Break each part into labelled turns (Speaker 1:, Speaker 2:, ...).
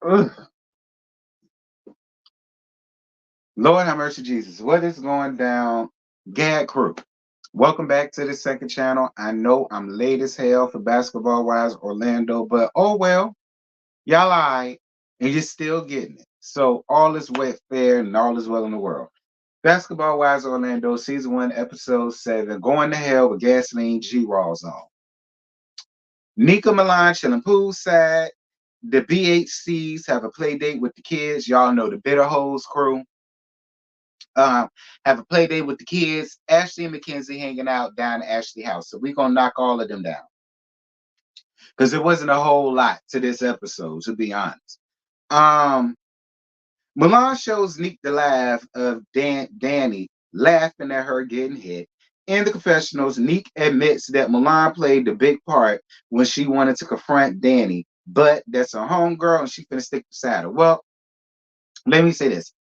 Speaker 1: Ugh. Lord have mercy, Jesus. What is going down? Gag crew. Welcome back to the second channel. I know I'm late as hell for Basketball Wise Orlando, but oh well, y'all alright, and you're still getting it. So all is well, fair, and all is well in the world. Basketball Wise Orlando, season 1, episode 7. Going to hell with gasoline G-Raws on. Nika Milan chilling poolside. The BHCs have a play date with the kids. Y'all know the Bitter Hoes crew. um, have a play date with the kids. Ashley and Mackenzie hanging out down at Ashley house. So we're gonna knock all of them down. Because there wasn't a whole lot to this episode, to be honest. Um, Milan shows Neek the laugh of Danny laughing at her getting hit. In the confessionals, Neek admits that Milan played the big part when she wanted to confront Danny, but that's a homegirl and she finna stick beside her. Well, let me say this.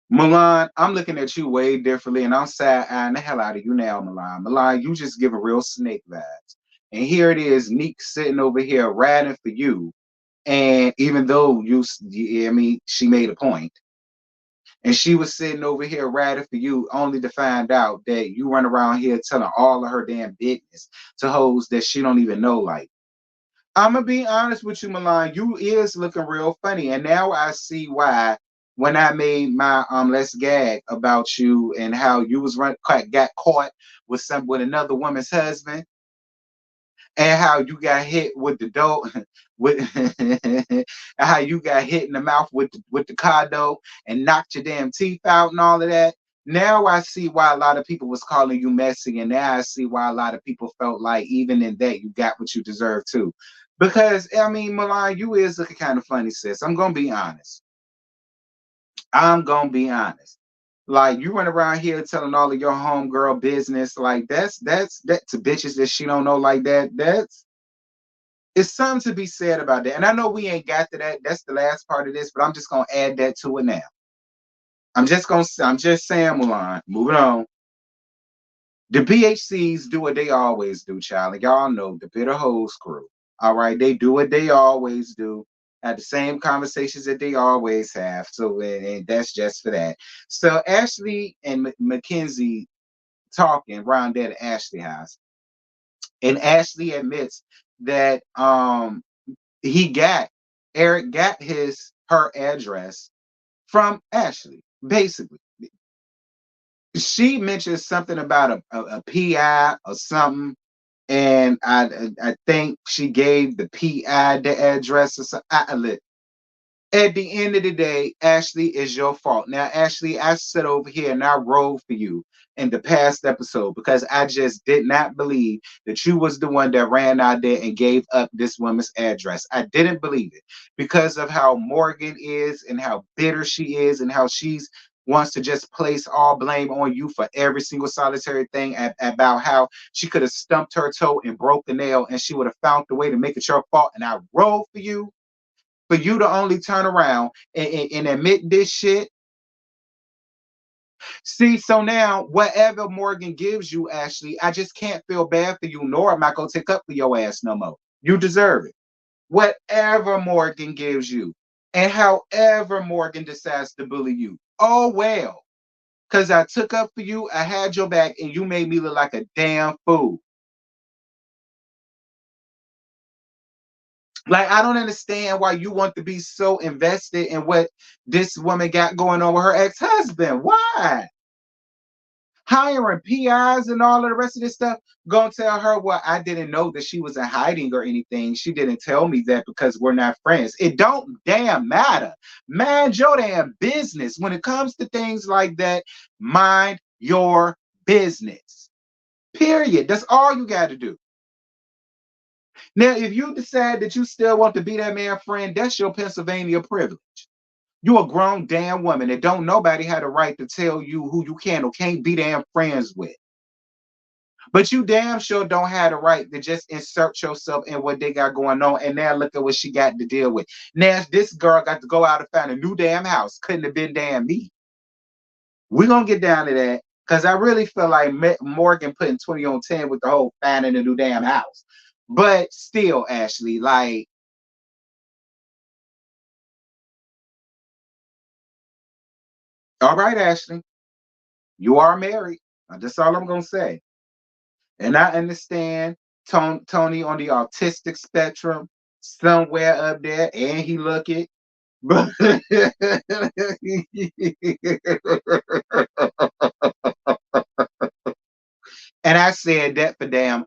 Speaker 1: Milan, I'm looking at you way differently, and I'm side-eyeing the hell out of you now, Milan. Milan, you just give a real snake vibes. And here it is, Neek sitting over here riding for you. And even though I mean, she made a point, and she was sitting over here riding for you, only to find out that you run around here telling all of her damn business to hoes that she don't even know. Like, I'm gonna be honest with you, Milan. You is looking real funny, and now I see why. When I made my let's gag about you and how you was got caught with another woman's husband, and how you got hit with the dope, with how you got hit in the mouth with the car door and knocked your damn teeth out and all of that. Now I see why a lot of people was calling you messy, and now I see why a lot of people felt like even in that you got what you deserve too. Because I mean, Milan, you is looking kind of funny, sis. I'm gonna be honest. I'm gonna be honest. Like you run around here telling all of your homegirl business, like that to bitches that she don't know like that. That's it's something to be said about that. And I know we ain't got to that. That's the last part of this, but I'm just gonna add that to it now. I'm just saying, Milan, moving on. The BHCs do what they always do, child. And y'all know the bitter hoes crew. All right, they do what they always do. Have the same conversations that they always have. So, and that's just for that. So Ashley and Mackenzie talking around there at Ashley house, and Ashley admits that he got Eric got her address from Ashley. Basically, she mentioned something about a PI or something, and I think she gave the PI the address or something. At the end of the day, Ashley, is your fault. Now, Ashley, I sat over here and I rolled for you in the past episode because I just did not believe that you was the one that ran out there and gave up this woman's address. I didn't believe it because of how Morgan is and how bitter she is and how she's wants to just place all blame on you for every single solitary thing about how she could have stumped her toe and broke the nail and she would have found the way to make it your fault. And I rolled for you to only turn around and admit this shit. See, so now whatever Morgan gives you, Ashley, I just can't feel bad for you, nor am I gonna take up for your ass no more. You deserve it. Whatever Morgan gives you, and however Morgan decides to bully you, oh well. Cause I took up for you, I had your back, and you made me look like a damn fool. Like, I don't understand why you want to be so invested in what this woman got going on with her ex-husband. Why? Hiring PIs and all of the rest of this stuff. Gonna tell her, well, I didn't know that she was in hiding or anything. She didn't tell me that because we're not friends. It don't damn matter. Mind your damn business. When it comes to things like that, mind your business. Period. That's all you got to do. Now, if you decide that you still want to be that man friend, that's your Pennsylvania privilege. You a grown damn woman that don't nobody had a right to tell you who you can or can't be damn friends with. But you damn sure don't have the right to just insert yourself in what they got going on. And now look at what she got to deal with. Now this girl got to go out and find a new damn house. Couldn't have been damn me. We're gonna get down to that. Cause I really feel like Morgan putting 20 on 10 with the whole finding a new damn house. But still, Ashley, like All right, Ashley, you are married. That's all I'm gonna say. And I understand Tony on the autistic spectrum, somewhere up there, and he look it. But and I said that for damn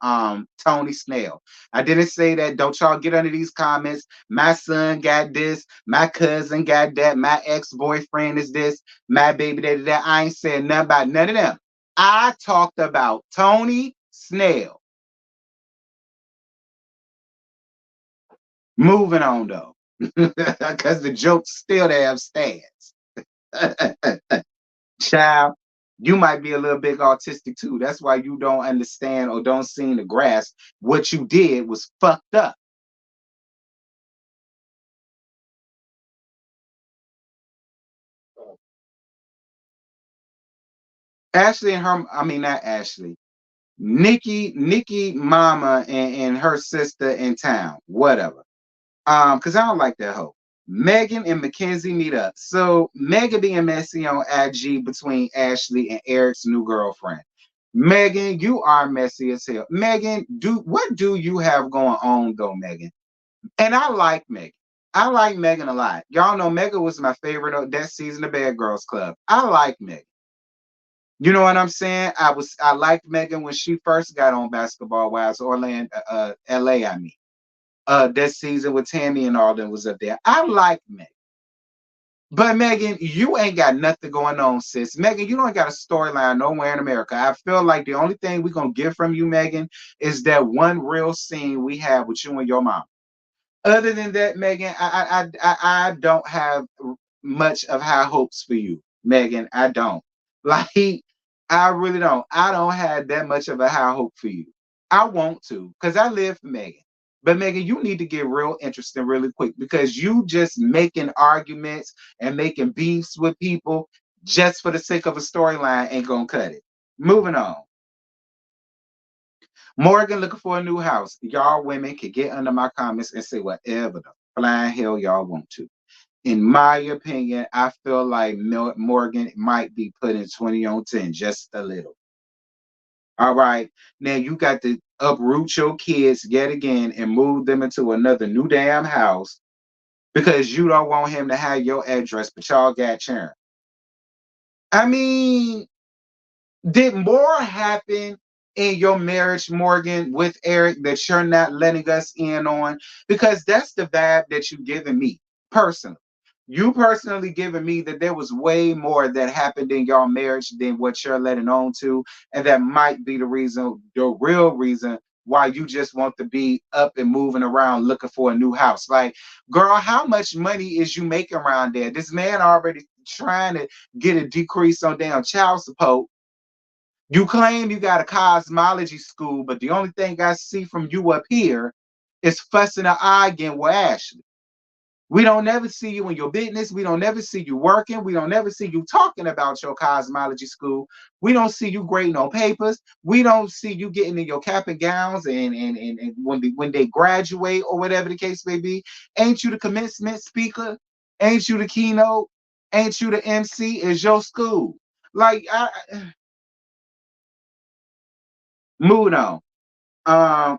Speaker 1: Tony Snell. I didn't say that. Don't y'all get under these comments. My son got this, my cousin got that, my ex-boyfriend is this, my baby daddy that. I ain't said nothing about none of them. I talked about Tony Snell. Moving on though. Because the jokes still have stands. Child, you might be a little bit autistic too. That's why you don't understand or don't seem to grasp what you did was fucked up. Ashley and her, I mean not Ashley, Nikki, mama, and her sister in town, whatever. Because I don't like that hoe. Megan and Mackenzie meet up. So Megan being messy on IG between Ashley and Eric's new girlfriend. Megan, you are messy as hell. Megan, what do you have going on though, Megan? And I like Megan. I like Megan a lot. Y'all know Megan was my favorite of that season of Bad Girls Club. I like Megan. You know what I'm saying? I liked Megan when she first got on Basketball Wives, Orlando, LA. I mean, that season with Tammy and all that was up there. I like Megan, but Megan, you ain't got nothing going on, sis. Megan, you don't got a storyline nowhere in America. I feel like the only thing we're gonna get from you, Megan, is that one real scene we have with you and your mom. Other than that, Megan, I don't have much of high hopes for you, Megan. I don't. Like, I really don't. I don't have that much of a high hope for you. I want to, because I live for Megan. But Megan, you need to get real interesting really quick because you just making arguments and making beefs with people just for the sake of a storyline ain't gonna cut it. Moving on. Morgan looking for a new house. Y'all women can get under my comments and say whatever the flying hell y'all want to. In my opinion, I feel like Morgan might be putting 20 on 10 just a little. All right. Now you got to uproot your kids yet again and move them into another new damn house because you don't want him to have your address, but y'all got Sharon. I mean, did more happen in your marriage, Morgan, with Eric that you're not letting us in on? Because that's the vibe that you're giving me personally. You personally giving me that there was way more that happened in your marriage than what you're letting on to. And that might be the reason, the real reason why you just want to be up and moving around looking for a new house. Like, girl, how much money is you making around there? This man already trying to get a decrease on damn child support. You claim you got a cosmology school, but the only thing I see from you up here is fussing and arguing with Ashley. We don't never see you in your business. We don't never see you working. We don't never see you talking about your cosmology school. We don't see you grading on papers. We don't see you getting in your cap and gowns and when they graduate or whatever the case may be. Ain't you the commencement speaker? Ain't you the keynote? Ain't you the MC? Is your school? Like, moving on. Um,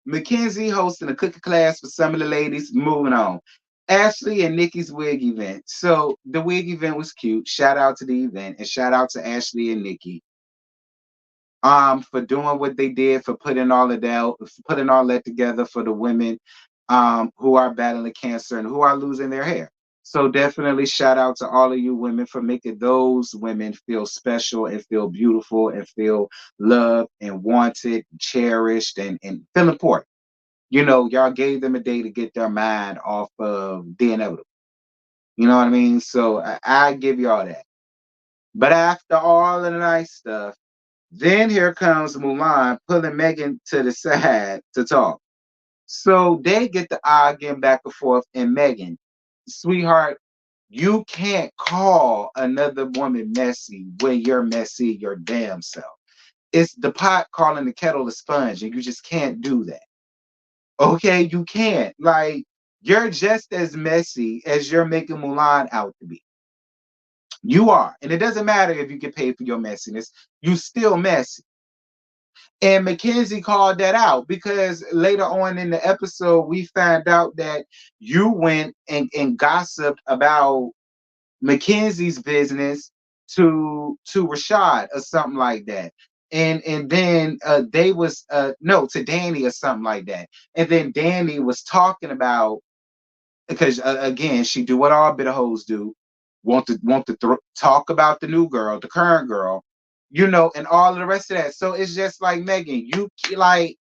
Speaker 1: Mackenzie hosting a cooking class for some of the ladies. Moving on. Ashley and Nikki's wig event. So the wig event was cute. Shout out to the event and shout out to Ashley and Nikki for doing what they did, for putting all that together for the women who are battling cancer and who are losing their hair. So definitely shout out to all of you women for making those women feel special and feel beautiful and feel loved and wanted, cherished, and feel important. You know, y'all gave them a day to get their mind off of the inevitable. You know what I mean? So I give y'all that. But after all of the nice stuff, then here comes Mulan pulling Megan to the side to talk. So they get the arguing back and forth, and Megan, sweetheart, you can't call another woman messy when you're messy your damn self. It's the pot calling the kettle a sponge, and you just can't do that. Okay, you can't. Like, you're just as messy as you're making Mulan out to be. You are. And it doesn't matter if you get paid for your messiness, you still messy. And Mackenzie called that out because later on in the episode, we found out that you went and gossiped about Mackenzie's business to Rashad or something like that. And then they was no, to Danny or something like that. And then Danny was talking about, because again, she do what all bitter hoes do, want to talk about the new girl, the current girl, and all of the rest of that. So it's just like, Megan, you like,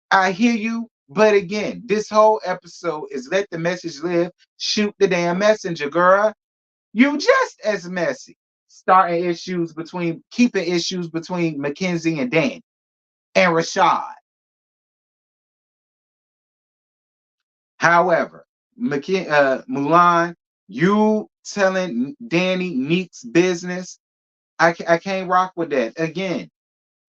Speaker 1: I hear you, but again, this whole episode is let the message live, shoot the damn messenger, girl. You just as messy. Keeping issues between Mackenzie and Dan and Rashad. However, Mulan, you telling Danny Neek's business, I can't rock with that. Again,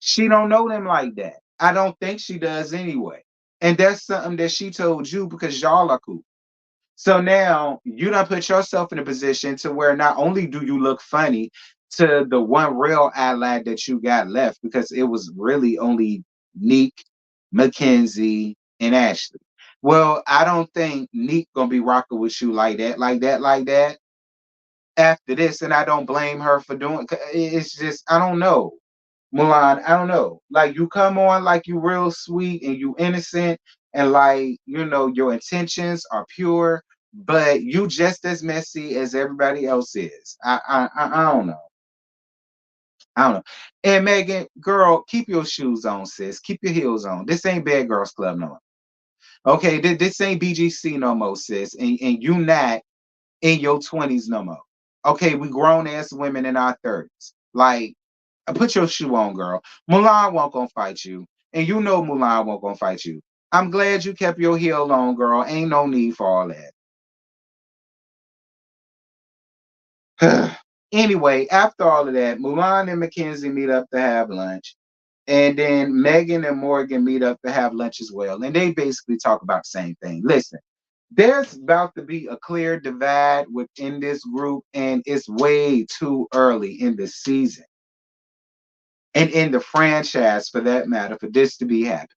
Speaker 1: she don't know them like that. I don't think she does anyway. And that's something that she told you because y'all are cool. So now you done put yourself in a position to where not only do you look funny to the one real ally that you got left, because it was really only Neek, Mackenzie, and Ashley. Well, I don't think Neek gonna be rocking with you like that, after this, and I don't blame her for doing. It's just, I don't know, Mulan. I don't know. Like, you come on like you real sweet and you innocent, and like, your intentions are pure, but you just as messy as everybody else is. I don't know. I don't know. And Megan, girl, keep your shoes on, sis. Keep your heels on. This ain't Bad Girls Club no more. Okay, this ain't BGC no more, sis. And you not in your 20s no more. Okay, we grown ass women in our 30s. Like, put your shoe on, girl. Mulan won't gonna fight you. And you know Mulan won't gonna fight you. I'm glad you kept your heel on, girl. Ain't no need for all that. Anyway, after all of that, Mulan and Mackenzie meet up to have lunch. And then Megan and Morgan meet up to have lunch as well. And they basically talk about the same thing. Listen, there's about to be a clear divide within this group, and it's way too early in the season and in the franchise, for that matter, for this to be happening.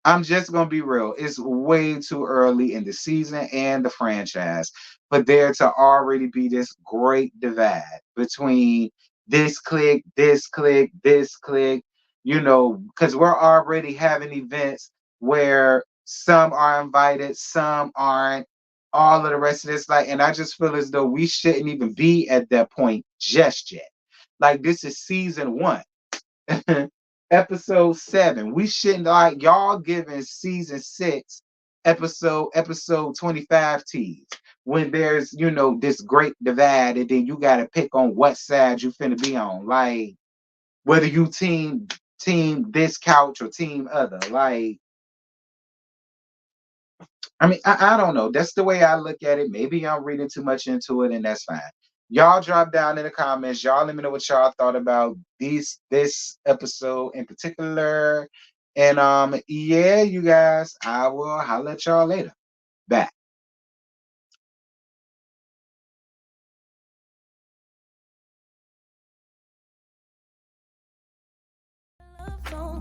Speaker 1: I'm just gonna be real. It's way too early in the season and the franchise for there to already be this great divide between this clique, this clique, this clique, because we're already having events where some are invited, some aren't, all of the rest of this. Like, and I just feel as though we shouldn't even be at that point just yet. Like, this is season one. Episode 7. We shouldn't, like, y'all giving season 6 episode 25 tease when there's this great divide, and then you gotta pick on what side you finna be on. Like, whether you team this couch or team other. Like, I mean, I don't know. That's the way I look at it. Maybe I'm reading too much into it, and that's fine. Y'all drop down in the comments. Y'all let me know what y'all thought about this episode in particular. And yeah, you guys, I will holler at y'all later. Bye.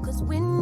Speaker 2: Cause when